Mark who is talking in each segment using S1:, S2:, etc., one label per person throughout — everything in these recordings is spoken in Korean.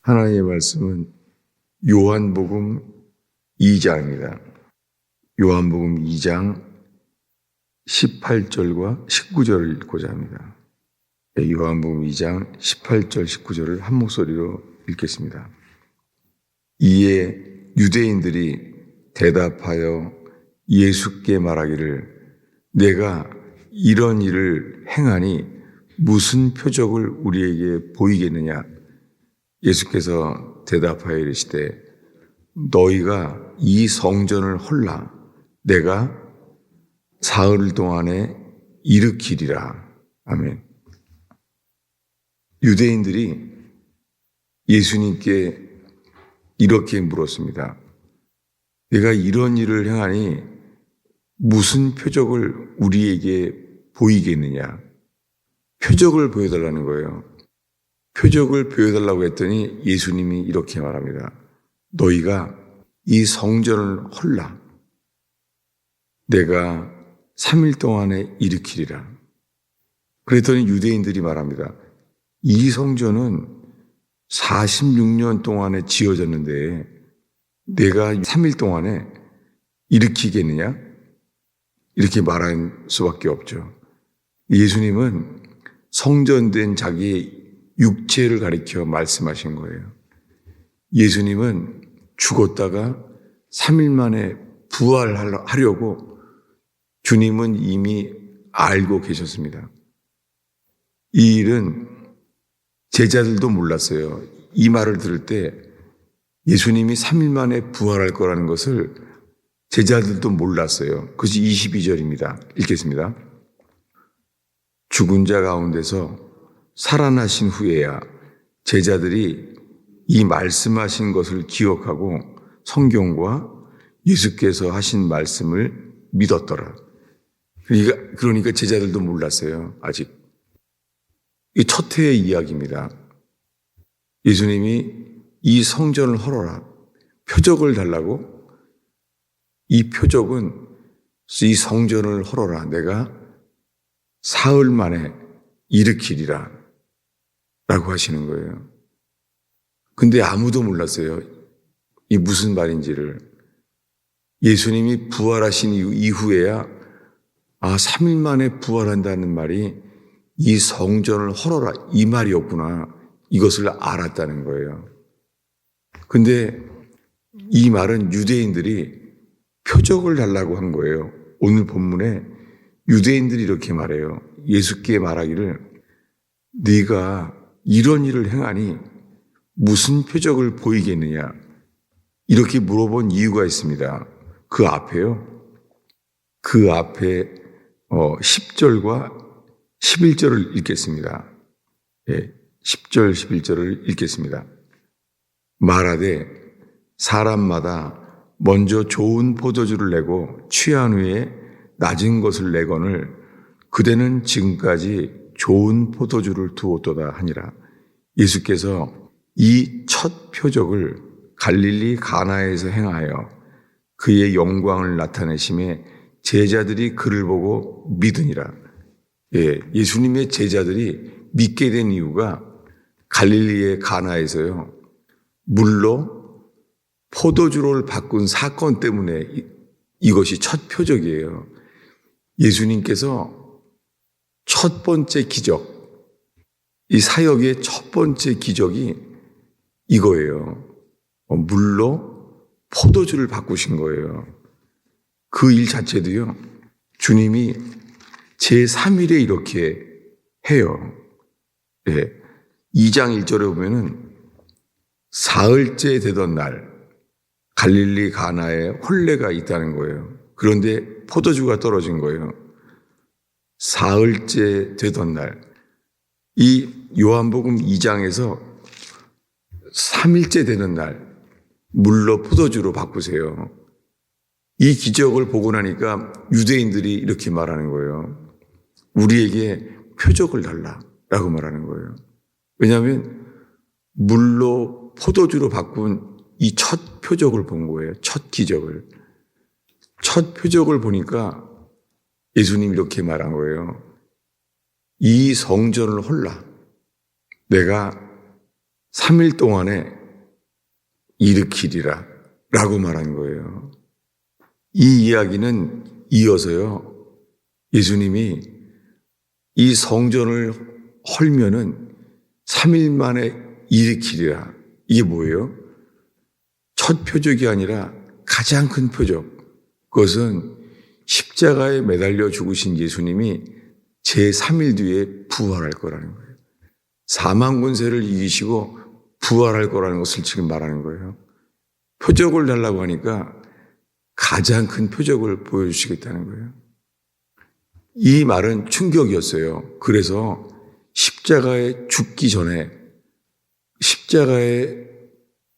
S1: 하나님의 말씀은 요한복음 2장입니다. 요한복음 2장 18절과 19절을 읽고자 합니다. 요한복음 2장 18절, 19절을 한 목소리로 읽겠습니다. 이에 유대인들이 대답하여 예수께 말하기를 내가 이런 일을 행하니 무슨 표적을 우리에게 보이겠느냐? 예수께서 대답하여 이르시되 너희가 이 성전을 헐라 내가 사흘 동안에 일으키리라. 아멘. 유대인들이 예수님께 이렇게 물었습니다. 내가 이런 일을 행하니 무슨 표적을 우리에게 보이겠느냐? 표적을 보여달라는 거예요. 표적을 보여달라고 했더니 예수님이 이렇게 말합니다. 너희가 이 성전을 헐라. 내가 3일 동안에 일으키리라. 그랬더니 유대인들이 말합니다. 이 성전은 46년 동안에 지어졌는데 내가 3일 동안에 일으키겠느냐? 이렇게 말할 수밖에 없죠. 예수님은 성전된 자기의 육체를 가리켜 말씀하신 거예요. 예수님은 죽었다가 3일 만에 부활하려고 주님은 이미 알고 계셨습니다. 이 일은 제자들도 몰랐어요. 이 말을 들을 때 예수님이 3일 만에 부활할 거라는 것을 제자들도 몰랐어요. 그것이 22절입니다. 읽겠습니다. 죽은 자 가운데서 살아나신 후에야 제자들이 이 말씀하신 것을 기억하고 성경과 예수께서 하신 말씀을 믿었더라. 그러니까 제자들도 몰랐어요. 아직. 이 첫 해의 이야기입니다. 예수님이 이 성전을 헐어라. 표적을 달라고. 이 표적은 이 성전을 헐어라. 내가 사흘 만에 일으키리라. 라고 하시는 거예요. 근데 아무도 몰랐어요. 이 무슨 말인지를. 예수님이 부활하신 이후에야 3일 만에 부활한다는 말이 이 성전을 헐어라 이 말이었구나. 이것을 알았다는 거예요. 근데 이 말은 유대인들이 표적을 달라고 한 거예요. 오늘 본문에 유대인들이 이렇게 말해요. 예수께 말하기를 네가 이런 일을 행하니 무슨 표적을 보이겠느냐? 이렇게 물어본 이유가 있습니다. 그 앞에요. 그 앞에 10절과 11절을 읽겠습니다. 10절, 11절을 읽겠습니다. 말하되 사람마다 먼저 좋은 포도주를 내고 취한 후에 낮은 것을 내거늘 그대는 지금까지 좋은 포도주를 두었도다 하니라. 예수께서 이 첫 표적을 갈릴리 가나에서 행하여 그의 영광을 나타내심에 제자들이 그를 보고 믿으니라. 예수님의 제자들이 믿게 된 이유가 갈릴리의 가나에서요. 물로 포도주를 바꾼 사건 때문에 이것이 첫 표적이에요. 예수님께서 첫 번째 기적, 이 사역의 첫 번째 기적이 이거예요. 물로 포도주를 바꾸신 거예요. 그 일 자체도요. 주님이 제3일에 이렇게 해요. 2장 1절에 보면은 사흘째 되던 날 갈릴리 가나에 혼례가 있다는 거예요. 그런데 포도주가 떨어진 거예요. 사흘째 되던 날. 이 요한복음 2장에서 3일째 되는 날 물로 포도주로 바꾸세요. 이 기적을 보고 나니까 유대인들이 이렇게 말하는 거예요. 우리에게 표적을 달라라고 말하는 거예요. 왜냐하면 물로 포도주로 바꾼 이 첫 표적을 본 거예요. 첫 기적을. 첫 표적을 보니까 예수님이 이렇게 말한 거예요. 이 성전을 헐라. 내가 3일 동안에 일으키리라 라고 말한 거예요. 이 이야기는 이어서요, 예수님이 이 성전을 헐면은 3일 만에 일으키리라. 이게 뭐예요? 첫 표적이 아니라 가장 큰 표적. 그것은 십자가에 매달려 죽으신 예수님이 제3일 뒤에 부활할 거라는 거예요. 사망 권세를 이기시고 부활할 거라는 것을 지금 말하는 거예요. 표적을 달라고 하니까 가장 큰 표적을 보여주시겠다는 거예요. 이 말은 충격이었어요. 그래서 십자가에 죽기 전에, 십자가에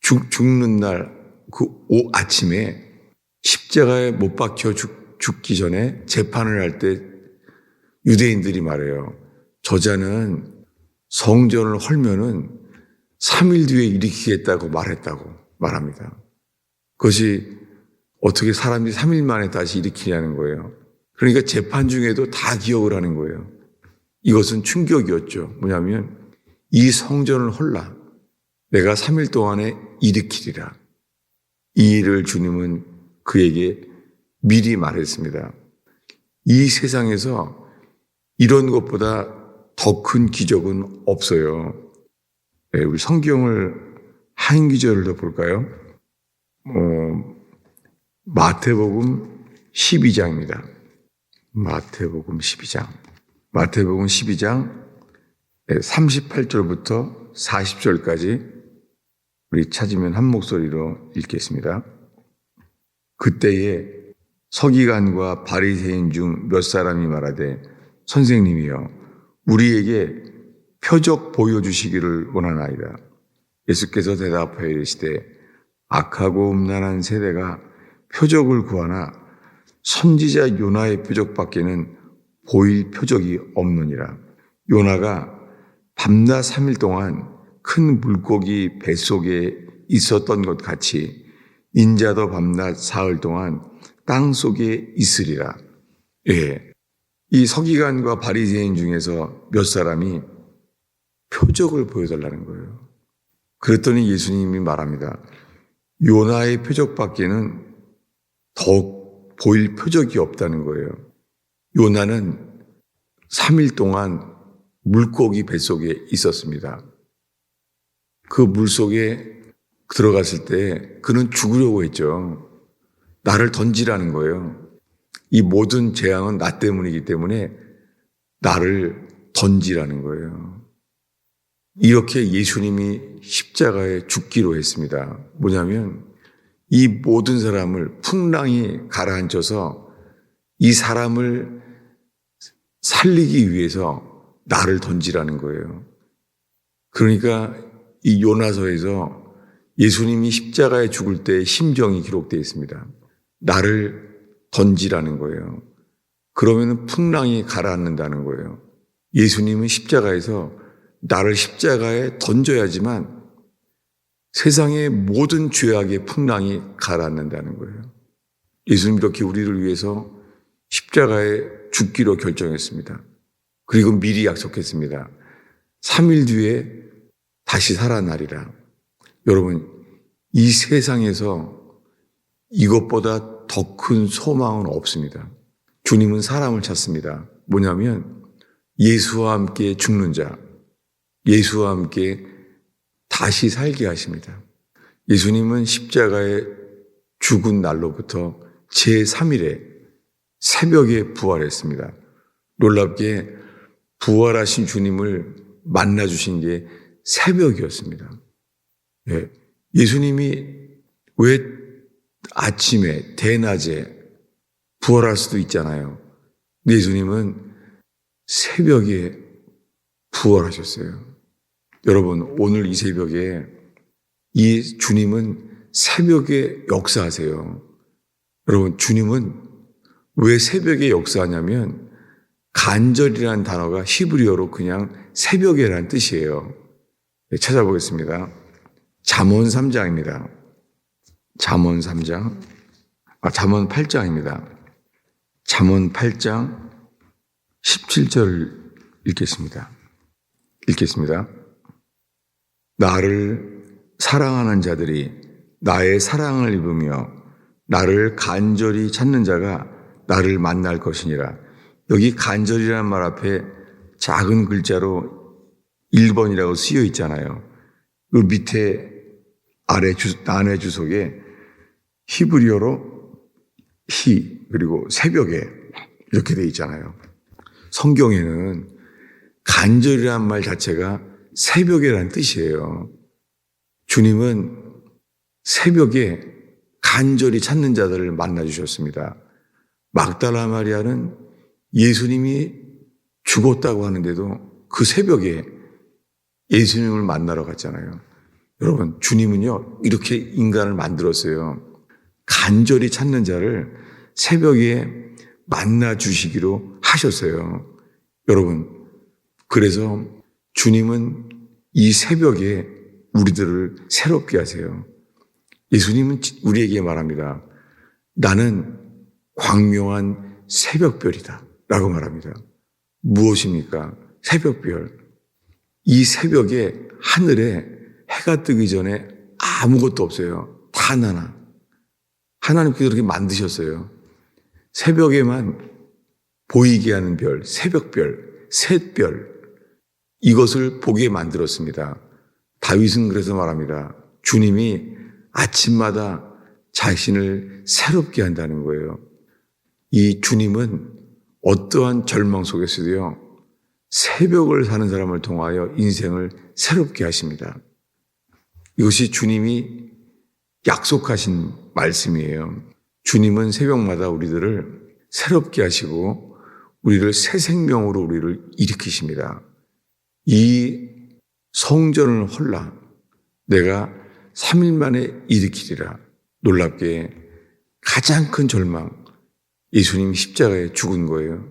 S1: 죽는 날 그 아침에 십자가에 못 박혀 죽기 전에 재판을 할 때 유대인들이 말해요. 저자는 성전을 헐면은 3일 뒤에 일으키겠다고 말합니다. 그것이 어떻게 사람들이 3일 만에 다시 일으키냐는 거예요. 그러니까 재판 중에도 다 기억을 하는 거예요. 이것은 충격이었죠. 뭐냐면 이 성전을 헐라. 내가 3일 동안에 일으키리라. 이 일을 주님은 그에게 미리 말했습니다. 이 세상에서 이런 것보다 더 큰 기적은 없어요. 네, 우리 성경을 한 기절을 더 볼까요? 마태복음 12장입니다. 마태복음 12장. 마태복음 12장 38절부터 40절까지 우리 찾으면 한 목소리로 읽겠습니다. 그때에 서기관과 바리새인 중 몇 사람이 말하되 선생님이여 우리에게 표적 보여주시기를 원하나이다. 예수께서 대답하여 이르시되 악하고 음란한 세대가 표적을 구하나 선지자 요나의 표적밖에는 보일 표적이 없느니라. 요나가 밤낮 3일 동안 큰 물고기 뱃속에 있었던 것 같이 인자도 밤낮 사흘 동안 땅 속에 있으리라. 예. 이 서기관과 바리새인 중에서 몇 사람이 표적을 보여달라는 거예요. 그랬더니 예수님이 말합니다. 요나의 표적밖에는 더 보일 표적이 없다는 거예요. 요나는 3일 동안 물고기 뱃속에 있었습니다. 그 물속에 들어갔을 때 그는 죽으려고 했죠. 나를 던지라는 거예요. 이 모든 재앙은 나 때문이기 때문에 나를 던지라는 거예요. 이렇게 예수님이 십자가에 죽기로 했습니다. 뭐냐면 이 모든 사람을 풍랑이 가라앉혀서 이 사람을 살리기 위해서 나를 던지라는 거예요. 그러니까 이 요나서에서 예수님이 십자가에 죽을 때의 심정이 기록되어 있습니다. 나를 던지라는 거예요. 그러면 풍랑이 가라앉는다는 거예요. 예수님은 십자가에서 나를 십자가에 던져야지만 세상의 모든 죄악의 풍랑이 가라앉는다는 거예요. 예수님 이렇게 우리를 위해서 십자가에 죽기로 결정했습니다. 그리고 미리 약속했습니다. 3일 뒤에 다시 살아나리라. 여러분, 이 세상에서 이것보다 더 큰 소망은 없습니다. 주님은 사람을 찾습니다. 뭐냐면 예수와 함께 죽는 자, 예수와 함께 다시 살게 하십니다. 예수님은 십자가에 죽은 날로부터 제3일에 새벽에 부활했습니다. 놀랍게 부활하신 주님을 만나주신 게 새벽이었습니다. 예. 예수님이 왜 아침에, 대낮에 부활할 수도 있잖아요. 근데 예수님은 새벽에 부활하셨어요. 여러분, 오늘 이 새벽에 이 주님은 새벽에 역사하세요. 여러분, 주님은 왜 새벽에 역사하냐면 간절이라는 단어가 히브리어로 그냥 새벽에라는 뜻이에요. 네, 찾아보겠습니다. 잠언 3장입니다. 잠언 3장, 잠언 8장입니다. 잠언 8장 17절 읽겠습니다. 나를 사랑하는 자들이 나의 사랑을 입으며 나를 간절히 찾는 자가 나를 만날 것이니라. 여기 간절이라는 말 앞에 작은 글자로 1번이라고 쓰여 있잖아요. 그 밑에 안에 주석에 히브리어로 그리고 새벽에 이렇게 돼 있잖아요. 성경에는 간절이라는 말 자체가 새벽이라는 뜻이에요. 주님은 새벽에 간절히 찾는 자들을 만나 주셨습니다. 막달라 마리아는 예수님이 죽었다고 하는데도 그 새벽에 예수님을 만나러 갔잖아요. 여러분, 주님은요, 이렇게 인간을 만들었어요. 간절히 찾는 자를 새벽에 만나 주시기로 하셨어요. 여러분, 그래서 주님은 이 새벽에 우리들을 새롭게 하세요. 예수님은 우리에게 말합니다. 나는 광명한 새벽별이다 라고 말합니다. 무엇입니까? 새벽별. 이 새벽에 하늘에 해가 뜨기 전에 아무것도 없어요. 단 하나. 하나님께서 그렇게 만드셨어요. 새벽에만 보이게 하는 별, 새벽별, 셋별, 이것을 보게 만들었습니다. 다윗은 그래서 말합니다. 주님이 아침마다 자신을 새롭게 한다는 거예요. 이 주님은 어떠한 절망 속에서도요, 새벽을 사는 사람을 통하여 인생을 새롭게 하십니다. 이것이 주님이 약속하신 말씀이에요. 주님은 새벽마다 우리들을 새롭게 하시고 우리를 새 생명으로 우리를 일으키십니다. 이 성전을 헐라 내가 3일 만에 일으키리라. 놀랍게 가장 큰 절망, 예수님이 십자가에 죽은 거예요.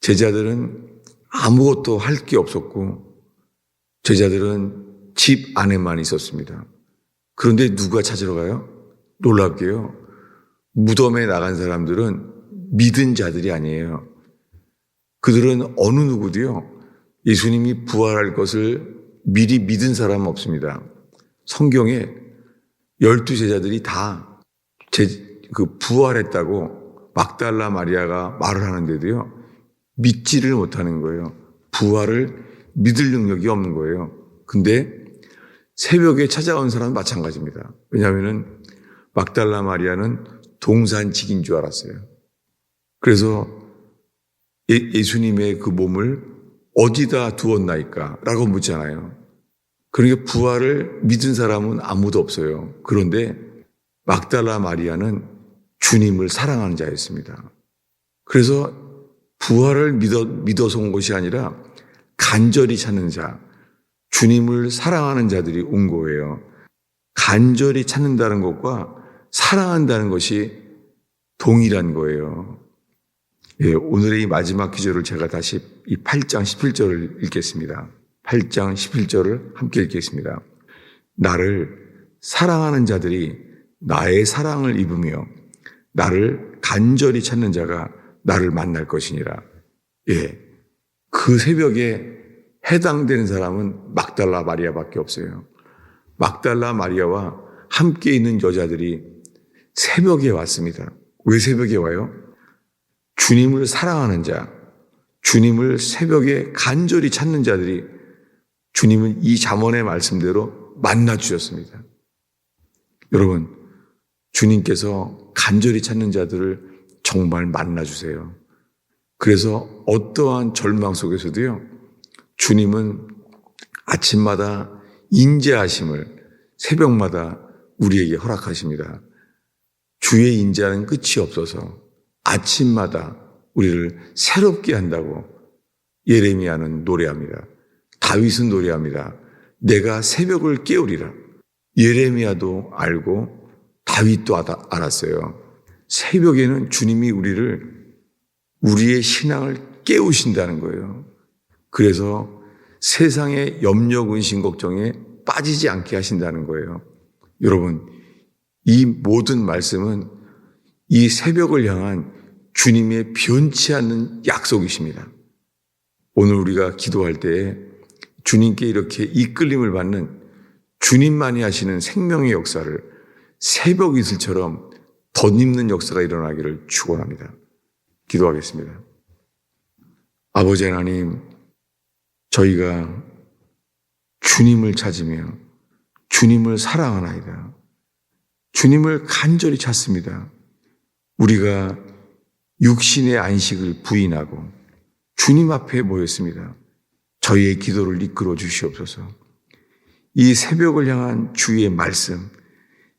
S1: 제자들은 아무것도 할 게 없었고 제자들은 집 안에만 있었습니다. 그런데 누가 찾으러 가요? 놀랍게요. 무덤에 나간 사람들은 믿은 자들이 아니에요. 그들은 어느 누구도요, 예수님이 부활할 것을 미리 믿은 사람은 없습니다. 성경에 12제자들이 다 부활했다고 막달라 마리아가 말을 하는데도요, 믿지를 못하는 거예요. 부활을 믿을 능력이 없는 거예요. 근데 새벽에 찾아온 사람은 마찬가지입니다. 왜냐하면 막달라 마리아는 동산직인 줄 알았어요. 그래서 예수님의 그 몸을 어디다 두었나이까? 라고 묻잖아요. 그러니까 부활을 믿은 사람은 아무도 없어요. 그런데 막달라 마리아는 주님을 사랑하는 자였습니다. 그래서 부활을 믿어서 온 것이 아니라 간절히 찾는 자, 주님을 사랑하는 자들이 온 거예요. 간절히 찾는다는 것과 사랑한다는 것이 동일한 거예요. 예, 오늘의 이 마지막 기절을 제가 다시 이 8장 11절을 읽겠습니다. 8장 11절을 함께 읽겠습니다. 나를 사랑하는 자들이 나의 사랑을 입으며 나를 간절히 찾는 자가 나를 만날 것이니라. 예, 그 새벽에 해당되는 사람은 막달라 마리아밖에 없어요. 막달라 마리아와 함께 있는 여자들이 새벽에 왔습니다. 왜 새벽에 와요? 주님을 사랑하는 자, 주님을 새벽에 간절히 찾는 자들이 주님은 이 잠언의 말씀대로 만나 주셨습니다. 여러분, 주님께서 간절히 찾는 자들을 정말 만나 주세요. 그래서 어떠한 절망 속에서도요, 주님은 아침마다 인자하심을 새벽마다 우리에게 허락하십니다. 주의 인자는 끝이 없어서 아침마다 우리를 새롭게 한다고 예레미야는 노래합니다. 다윗은 노래합니다. 내가 새벽을 깨우리라. 예레미야도 알고 다윗도 알았어요. 새벽에는 주님이 우리의 신앙을 깨우신다는 거예요. 그래서 세상의 염려, 근심, 걱정에 빠지지 않게 하신다는 거예요. 여러분, 이 모든 말씀은 이 새벽을 향한 주님의 변치 않는 약속이십니다. 오늘 우리가 기도할 때에 주님께 이렇게 이끌림을 받는 주님만이 하시는 생명의 역사를 새벽 이슬처럼 덧입는 역사가 일어나기를 축원합니다. 기도하겠습니다. 아버지 하나님, 저희가 주님을 찾으며 주님을 사랑하나이다. 주님을 간절히 찾습니다. 우리가 육신의 안식을 부인하고 주님 앞에 모였습니다. 저희의 기도를 이끌어 주시옵소서. 이 새벽을 향한 주의 말씀,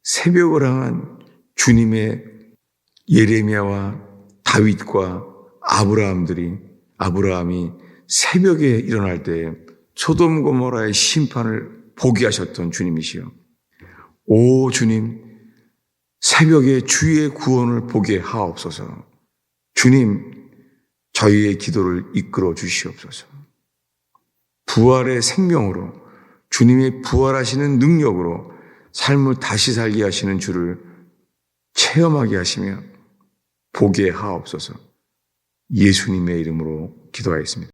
S1: 새벽을 향한 주님의 예레미야와 다윗과 아브라함이 새벽에 일어날 때 소돔 고모라의 심판을 보게 하셨던 주님이시여. 오 주님, 새벽에 주의 구원을 보게 하옵소서. 주님, 저희의 기도를 이끌어 주시옵소서. 부활의 생명으로, 주님의 부활하시는 능력으로 삶을 다시 살게 하시는 주를 체험하게 하시며 보게 하옵소서. 예수님의 이름으로 기도하였습니다.